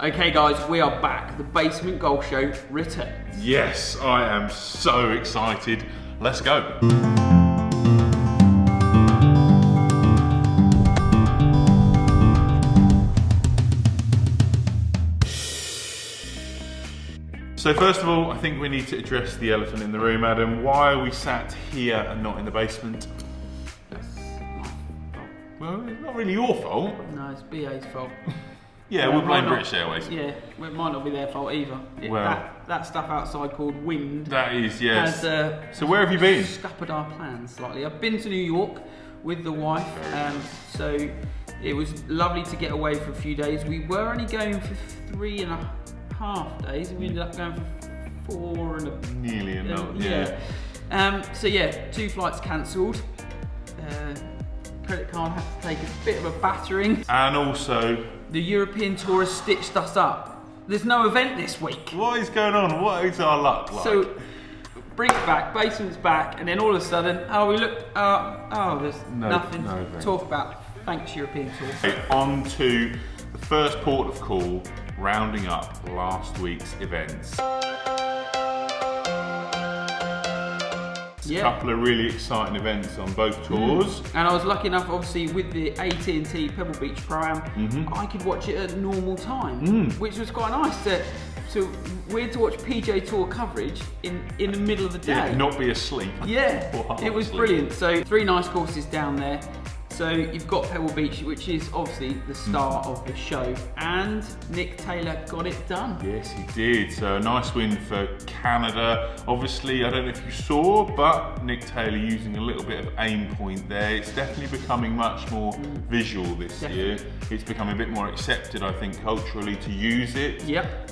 Okay guys, we are back. The Basement Golf Show returns. Yes, I am so excited. Let's go. So first of all, I think we need to address the elephant in the room, Adam. Why are we sat here and not in the basement? That's my fault. Well, it's not really your fault. No, it's BA's fault. Yeah, we'll blame British Airways. Yeah, it might not be their fault either. Well, that stuff outside called wind. That is, yes. Has, so where have you been? Scuppered our plans slightly. I've been to New York with the wife, so it was lovely to get away for a few days. We were only going for 3.5 days, and we ended up going for 4 and a... Nearly a month, So yeah, 2 flights cancelled. Credit card had to take a bit of a battering. And also... The European Tour has stitched us up. There's no event this week. What is going on? What is our luck like? So, Brink's back, Basement's back, and then all of a sudden, there's nothing to talk about. Thanks, European Tour. Okay, on to the first port of call, rounding up last week's events. A couple of really exciting events on both tours. And I was lucky enough, obviously, with the AT&T Pebble Beach Pro-Am, I could watch it at normal time, which was quite nice. So weird to watch PGA Tour coverage in the middle of the day. Yeah, not be asleep. Yeah, it was brilliant. So 3 nice courses down there. So you've got Pebble Beach, which is obviously the star of the show, and Nick Taylor got it done. Yes, he did. So a nice win for Canada. Obviously, I don't know if you saw, but Nick Taylor using a little bit of aim point there. It's definitely becoming much more visual this year. It's becoming a bit more accepted, I think, culturally to use it. Yep.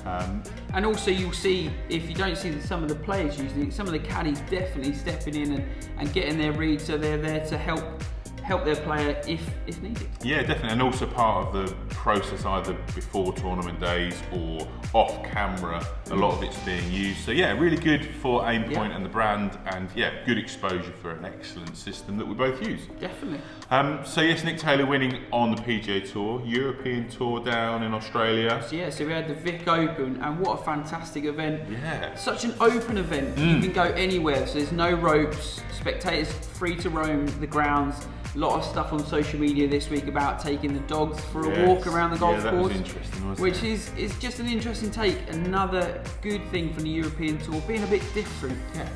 And also you'll see, if you don't see some of the players using it, some of the caddies definitely stepping in and getting their read, so they're there to help their player if needed. Yeah, definitely, and also part of the process either before tournament days or off camera, a lot of it's being used. So yeah, really good for Aimpoint and the brand, and yeah, good exposure for an excellent system that we both use. Definitely. So yes, Nick Taylor winning on the PGA Tour, European Tour down in Australia. So yeah, so we had the Vic Open, and what a fantastic event. Yeah. Such an open event. You can go anywhere, so there's no ropes, spectators free to roam the grounds. A lot of stuff on social media this week about taking the dogs for a walk around the golf course. Was interesting, wasn't which is just an interesting take. Another good thing from the European Tour, being a bit different. Yeah.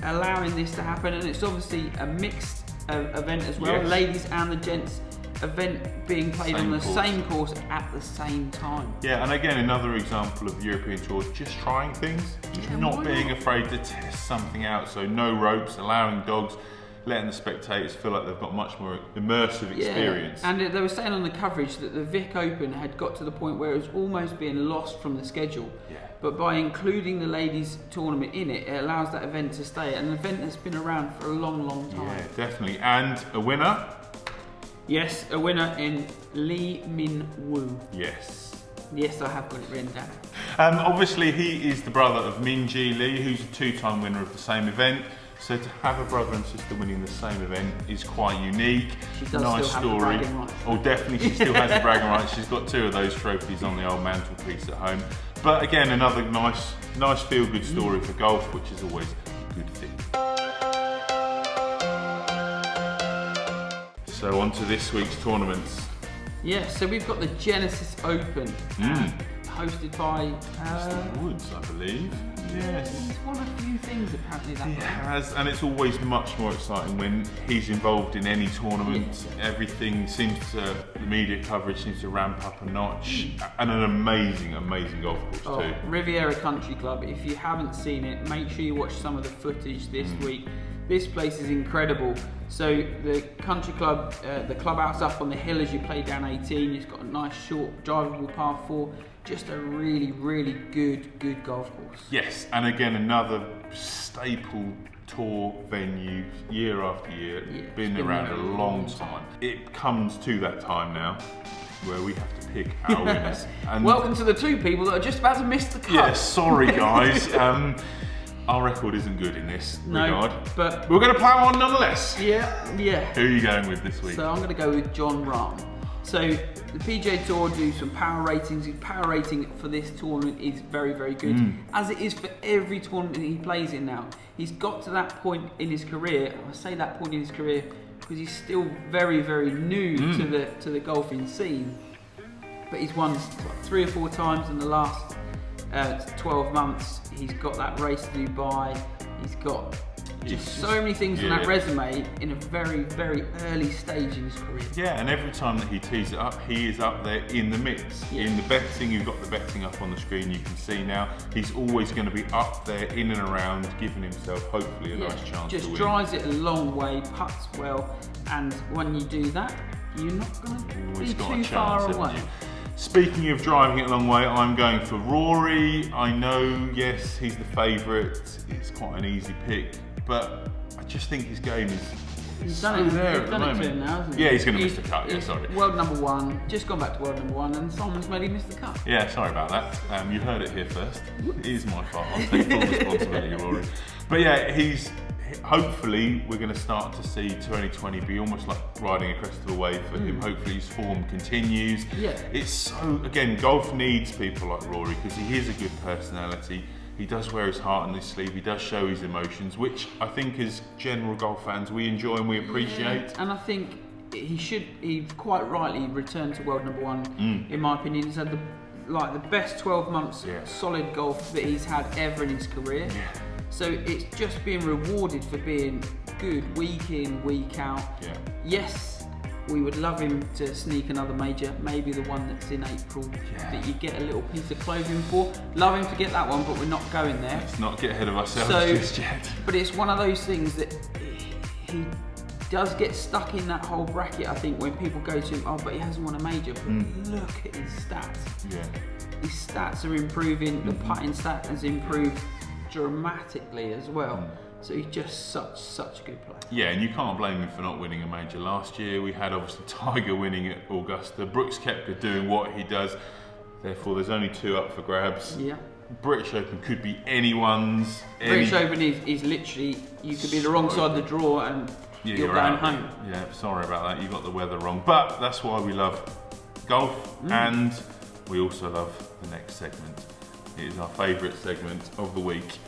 Allowing this to happen, and it's obviously a mixed event as well. Yes. Ladies and the gents event being played on the same course at the same time. Yeah, and again, another example of European Tour just trying things, not being afraid to test something out. So no ropes, allowing dogs, letting the spectators feel like they've got much more immersive experience. And they were saying on the coverage that the Vic Open had got to the point where it was almost being lost from the schedule. Yeah. But by including the ladies tournament in it, it allows that event to stay. An event that's been around for a long, long time. Yeah, definitely. And a winner? Yes, a winner in Lee Min Woo. Yes. Yes, I have got it written down. Obviously, he is the brother of Min Ji Lee, who's a 2-time winner of the same event. So to have a brother and sister winning the same event is quite unique. She does nice still story. Have the bragging rights. Oh, definitely, she still has the bragging rights. She's got 2 of those trophies on the old mantelpiece at home. But again, another nice feel-good story for golf, which is always a good thing. So on to this week's tournaments. Yeah, so we've got the Genesis Open, hosted by Mr. Woods, I believe. Yes. He's won a few things apparently that He way. has, and it's always much more exciting when he's involved in any tournament. Everything seems to, the media coverage seems to ramp up a notch, and an amazing golf course too. Riviera Country Club, if you haven't seen it, make sure you watch some of the footage this week. This place is incredible. So the country club, the clubhouse up on the hill as you play down 18, it's got a nice short drivable par 4. Just a really, really good golf course. Yes, and again, another staple tour venue year after year. Been around a long time. It comes to that time now where we have to pick our winners. And welcome to the 2 people that are just about to miss the cut. Yeah, sorry guys. Our record isn't good in this regard, but we're going to plough on nonetheless. Yeah. Who are you going with this week? So I'm going to go with John Rahm. So the PGA Tour do some power ratings. His power rating for this tournament is very, very good, as it is for every tournament he plays in now. He's got to that point in his career. I say that point in his career because he's still very, very new to the golfing scene. But he's won 3 or 4 times in the last 12 months. He's got that race to Dubai. He's got just so many things on that resume in a very, very early stage in his career. Yeah, and every time that he tees it up, he is up there in the mix. In the betting, you've got the betting up on the screen, you can see now. He's always going to be up there, in and around, giving himself hopefully a nice chance to win. Just drives it a long way, putts well, and when you do that, you're not going to be too far away. Speaking of driving it a long way, I'm going for Rory. I know, yes, he's the favourite. It's quite an easy pick, but I just think his game is He's done it to him now, hasn't he? Yeah, he's going to miss the cut. Yeah, sorry. World number 1, just gone back to world number 1, and Simon's made him miss the cut. Yeah, sorry about that. You heard it here first. It is my fault. I'll take full responsibility, Rory. But yeah, hopefully we're going to start to see 2020 be almost like riding a crest of a wave for him. Hopefully his form continues. Yeah. It's so, again, golf needs people like Rory because he is a good personality. He does wear his heart on his sleeve. He does show his emotions, which I think as general golf fans we enjoy and we appreciate. Yeah. And I think he quite rightly returned to world number 1. In my opinion, he's had the best 12 months solid golf that he's had ever in his career. Yeah. So it's just being rewarded for being good week in, week out. Yeah. Yes, we would love him to sneak another major, maybe the one that's in April that you get a little piece of clothing for. Love him to get that one, but we're not going there. Let's not get ahead of ourselves just yet. But it's one of those things that he does get stuck in that whole bracket, I think, when people go to him, oh, but he hasn't won a major. But look at his stats. Yeah. His stats are improving, the putting stat has improved dramatically as well. So he's just such a good player. Yeah, and you can't blame him for not winning a major last year. We had obviously Tiger winning at Augusta, Brooks Koepka doing what he does. Therefore, there's only 2 up for grabs. Yeah. British Open could be anyone's. British Open is literally, you could be the wrong side of the draw and you're going home. Yeah, sorry about that. You got the weather wrong. But that's why we love golf, and we also love the next segment. It is our favourite segment of the week.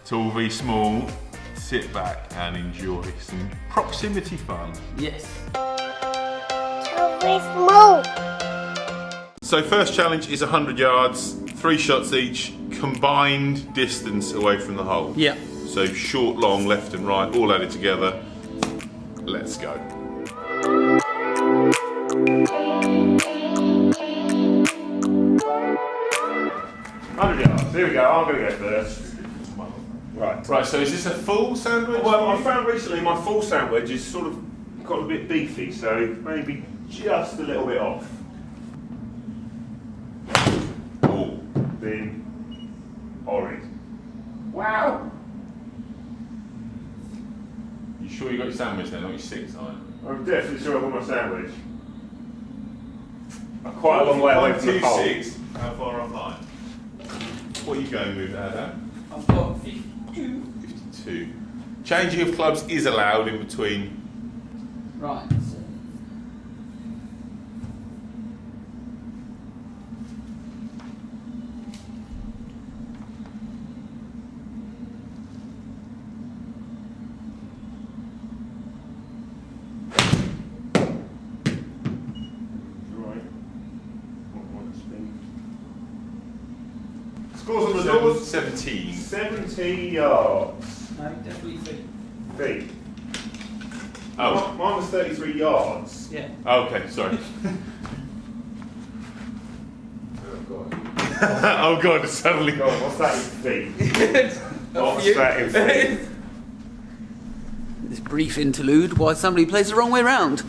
Tall v Small, sit back and enjoy some proximity fun. Yes. Tall v Small. So first challenge is 100 yards, 3 shots each, combined distance away from the hole. Yeah. So short, long, left and right, all added together. Let's go. Here we go, I'm going to go first. Right, so is this a full sandwich? Well, I found recently my full sandwich is sort of got a bit beefy, so maybe just a little bit off. Oh. Been horrid. Wow. You sure you got your sandwich then, not your 6, aren't you? I'm definitely sure I got my sandwich. I'm quite a long way away from the hole. 6. How far off line? What are you going with, Adam? I've got 52. 52. Changing of clubs is allowed in between. Right. So. Scores on the doors. 17. 70 yards. No, definitely Feet. Oh. Mine was 33 yards. Yeah. Okay, sorry. Oh god. Oh god, it's suddenly God, what's that in feet? What's that in feet? This brief interlude while somebody plays the wrong way round.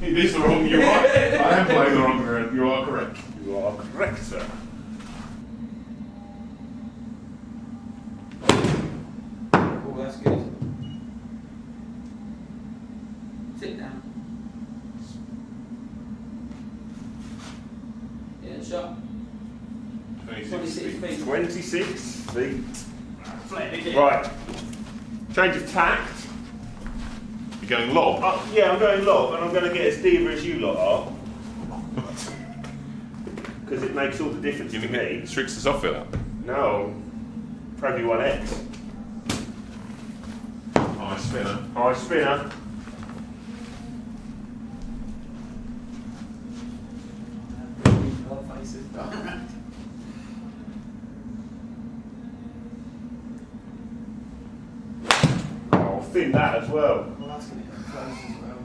It is the wrong, you are. I am playing the wrong way, you are correct. You are correct, sir. Oh, that's good. Sit down. Yeah, shot. 26 feet. 26 feet. Right. Change of tact. You're going lob? Yeah, I'm going lob, and I'm going to get as diva as you lot are. because it makes all the difference to me. It tricks us off with that. No, Pro V1X. High spinner. High spinner. I'll thin that as well. Well, that's going to go close as well.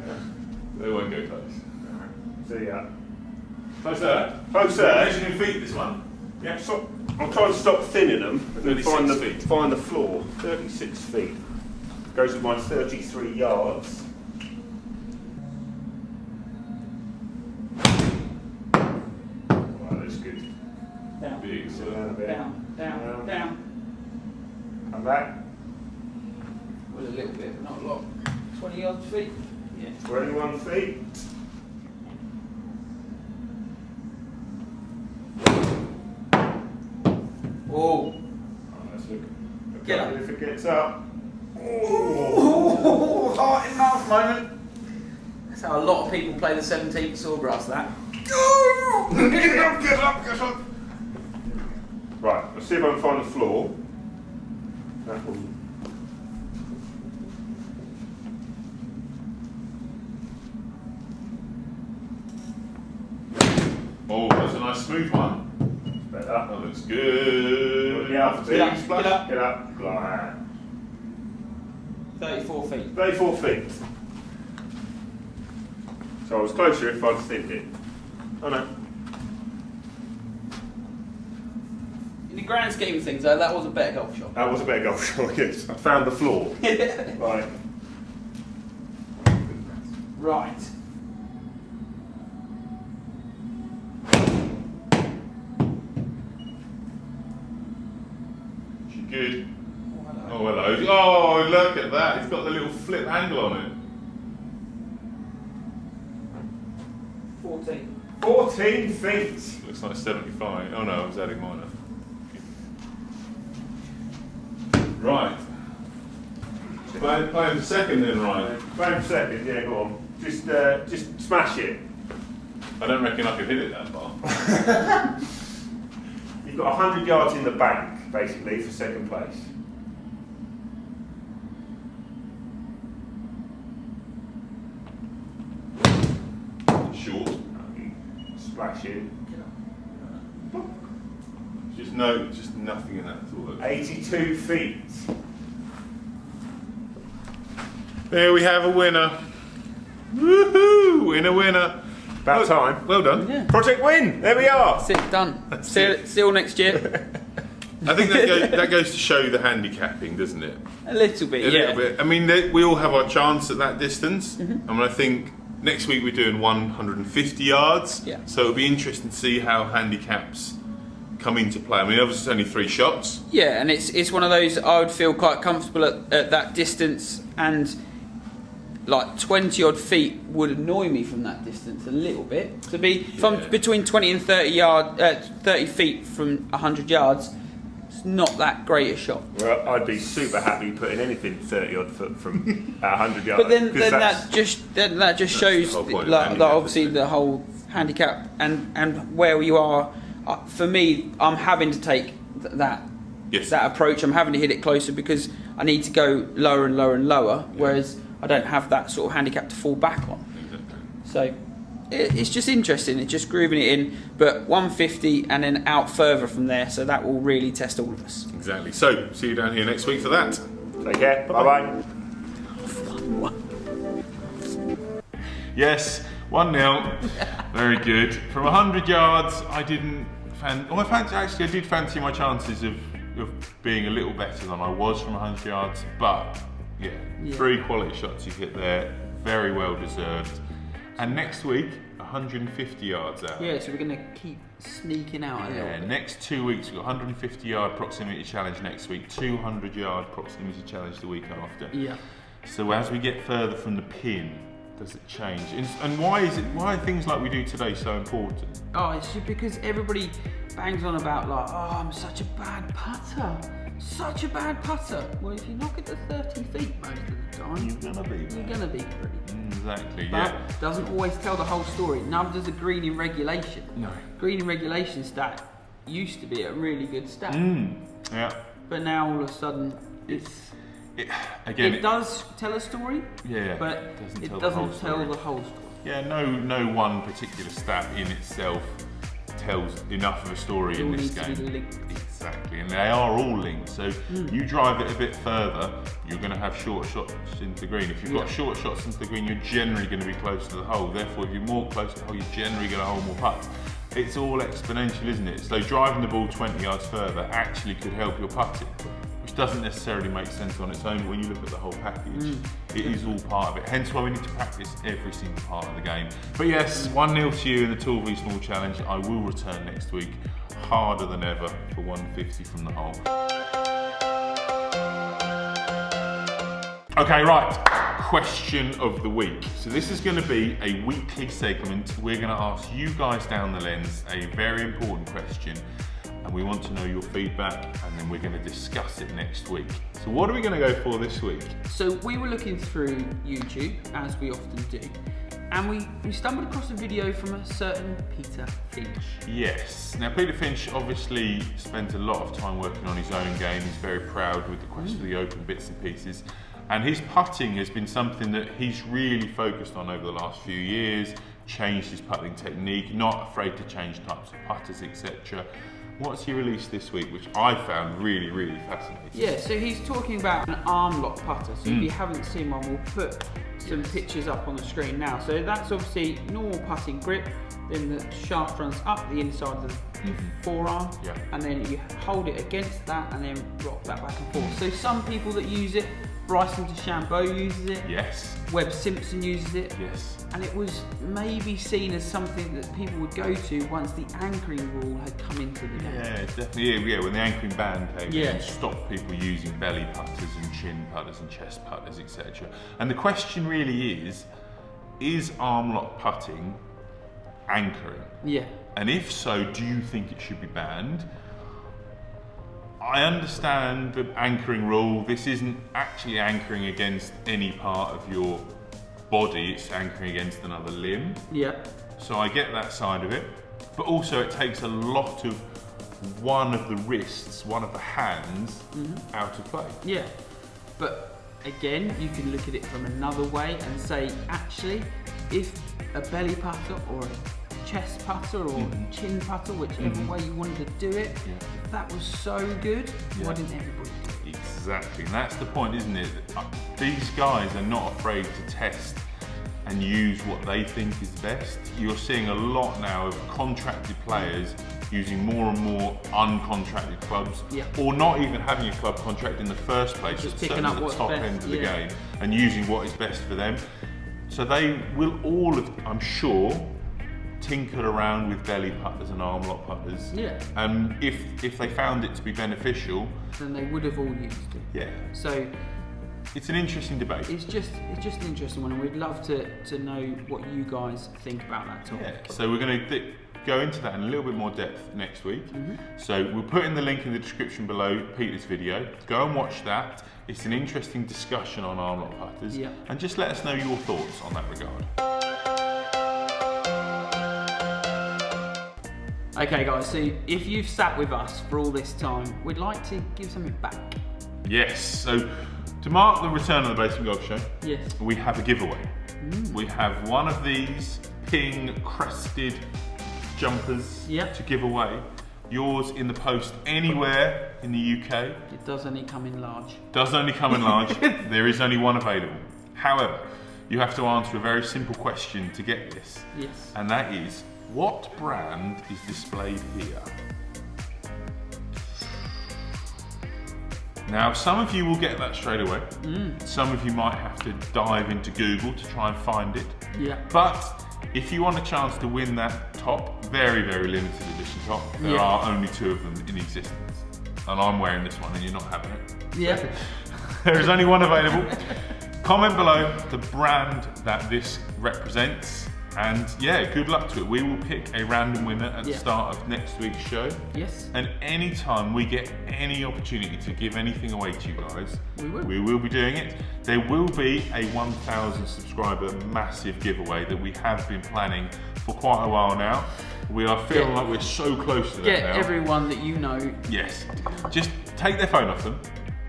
They won't go close. See ya. Closer. Closer. Measuring in feet, this one. Yeah, so I'll try and stop thinning them and then 36 feet. find the floor. 36 feet. Goes with my 33 yards. Wow, that's good. Down. Big, so Down a bit. Down. Come back. Well, a little bit, but not a lot. 20 odd feet. Yeah. 21 feet. Oh. Let's look. Get up. If it gets up. Oh, heart in mouth moment. That's how a lot of people play the 17th Sawgrass, that. Get up. Right, let's see if I can find the floor. That will. Oh, that's a nice smooth one. Better. That looks good. Get up, Get up, get up. Get up. Like that. 34 feet. 34 feet. So I was closer if I'd thinned it. Oh no. In the grand scheme of things, though, that was a better golf shot. That was a better golf shot, yes. I found the floor. Right. Right. She good. Oh, hello. Oh, look at that. It's got the little flip handle on it. 14. 14 feet. Looks like 75. Oh no, I was adding mine up. Right. Playing the second then, right? Round second, yeah, go on. Just smash it. I don't reckon I could hit it that far. You've got 100 yards in the bank, basically, for second place. Short. Splash in. Just nothing in that at all. 82 feet. There we have a winner. Woohoo! Winner. About time. Well done. Yeah. Project win! There we are! That's it, done. See you all next year. I think that goes to show the handicapping, doesn't it? A little bit, A yeah. little bit. I mean, we all have our chance at that distance. I mean, I think next week we're doing 150 yards. Yeah. So it'll be interesting to see how handicaps come into play. I mean, obviously it's only 3 shots. Yeah, and it's one of those I would feel quite comfortable at that distance, and like 20 odd feet would annoy me from that distance a little bit. To be from between 20 and 30 feet from 100 yards, it's not that great a shot. Well, I'd be super happy putting anything 30 odd foot from 100 yards. But then that just shows the whole point of like handicap, obviously isn't it? the whole handicap and where you are. For me, I'm having to take that approach. I'm having to hit it closer because I need to go lower and lower and lower, whereas I don't have that sort of handicap to fall back on. Exactly. So it's just interesting. It's just grooving it in, but 150 and then out further from there. So that will really test all of us. Exactly. So, see you down here next week for that. Take care. Bye-bye. Yes, 1-0. Very good. From 100 yards, I did fancy my chances of being a little better than I was from 100 yards, but yeah, 3 quality shots you hit there, very well deserved. And next week, 150 yards out. Yeah, so we're going to keep sneaking out. Next 2 weeks, we've got 150 yard proximity challenge next week, 200 yard proximity challenge the week after. Yeah. So as we get further from the pin, does it change? And why are things like we do today so important? Oh, it's just because everybody bangs on about like, oh, I'm such a bad putter. Such a bad putter. Well, if you knock it to 30 feet most of the time, You're gonna be pretty. Exactly, but yeah. doesn't always tell the whole story. Neither does a green in regulation. No. Green in regulation stat used to be a really good stat. Yeah. But now all of a sudden it does tell a story, but it doesn't tell the whole story. Yeah, no one particular stat in itself tells enough of a story in this game. To be linked. Exactly, and they are all linked. So you drive it a bit further, you're going to have short shots into the green. If you've got short shots into the green, you're generally going to be close to the hole. Therefore, if you're more close to the hole, you're generally going to hold more putts. It's all exponential, isn't it? So driving the ball 20 yards further actually could help your putting, which doesn't necessarily make sense on its own. But when you look at the whole package, it is all part of it. Hence why we need to practice every single part of the game. But yes, 1-0 to you in the Tall v Small challenge. I will return next week, harder than ever for 150 from the hole. Okay, right. Question of the week. So this is going to be a weekly segment. We're going to ask you guys down the lens a very important question, and we want to know your feedback, and then we're going to discuss it next week. So what are we going to go for this week? So we were looking through YouTube, as we often do, and we stumbled across a video from a certain Peter Finch. Yes. Now Peter Finch obviously spends a lot of time working on his own game. He's very proud with the quest for the open bits and pieces. And his putting has been something that he's really focused on over the last few years, changed his putting technique, not afraid to change types of putters, etc. What's he released this week, which I found really, really fascinating? Yeah, so he's talking about an arm lock putter. So if you haven't seen one, we'll put some pictures up on the screen now. So that's obviously normal putting grip, then the shaft runs up the inside of the forearm, and then you hold it against that and then rock that back and forth. So some people that use it, Bryson DeChambeau uses it. Yes. Webb Simpson uses it. Yes. And it was maybe seen as something that people would go to once the anchoring rule had come into the game. Yeah, definitely. Yeah, when the anchoring ban came in and stopped people using belly putters and chin putters and chest putters, etc. And the question really is arm lock putting anchoring? Yeah. And if so, do you think it should be banned? I understand the anchoring rule. This isn't actually anchoring against any part of your body, it's anchoring against another limb. Yeah. So I get that side of it, but also it takes a lot of one of the wrists, one of the hands out of play. Yeah, but again, you can look at it from another way and say, actually, if a belly putter or a chest putter or chin putter, whichever way you wanted to do it, if that was so good, why didn't everybody do it? Exactly, and that's the point, isn't it? These guys are not afraid to test and use what they think is best. You're seeing a lot now of contracted players using more and more uncontracted clubs, or not even having a club contract in the first place, just at picking up the what's top best, end of the game, and using what is best for them. So they will all, I'm sure, tinkered around with belly putters and arm lock putters. Yeah. And if they found it to be beneficial, then they would have all used it. Yeah. So it's an interesting debate. It's just an interesting one, and we'd love to know what you guys think about that topic. Yeah. So we're going to go into that in a little bit more depth next week. So we'll put in the link in the description below Peter's video. Go and watch that. It's an interesting discussion on arm lock putters. Yeah. And just let us know your thoughts on that regard. Okay guys, so if you've sat with us for all this time, we'd like to give something back. Yes, so to mark the return of the Basement Golf Show, we have a giveaway. We have one of these ping crested jumpers to give away. Yours in the post anywhere in the UK. It does only come in large. Does only come in large. There is only one available. However, you have to answer a very simple question to get this. Yes. And that is, what brand is displayed here? Now, some of you will get that straight away. Some of you might have to dive into Google to try and find it. Yeah. But if you want a chance to win that top, very, very limited edition top, there are only 2 of them in existence. And I'm wearing this one and you're not having it. Yeah. So, there is only one available. Comment below the brand that this represents And yeah, good luck to it. We will pick a random winner at the start of next week's show. Yes. And anytime we get any opportunity to give anything away to you guys, we will be doing it. There will be a 1,000 subscriber massive giveaway that we have been planning for quite a while now. We are feeling like we're so close to that Get now. everyone that you know. Yes. Just take their phone off them,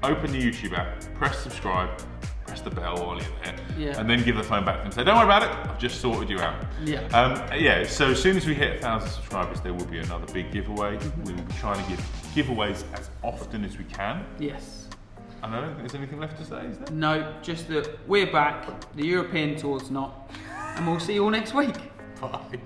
open the YouTube app, press subscribe, press the bell while you're there, and then give the phone back to them. Say, don't worry about it, I've just sorted you out. So as soon as we hit 1,000 subscribers, there will be another big giveaway. We will be trying to give giveaways as often as we can. Yes. And I don't think there's anything left to say, is there? No, just that we're back, the European tour's not, and we'll see you all next week. Bye.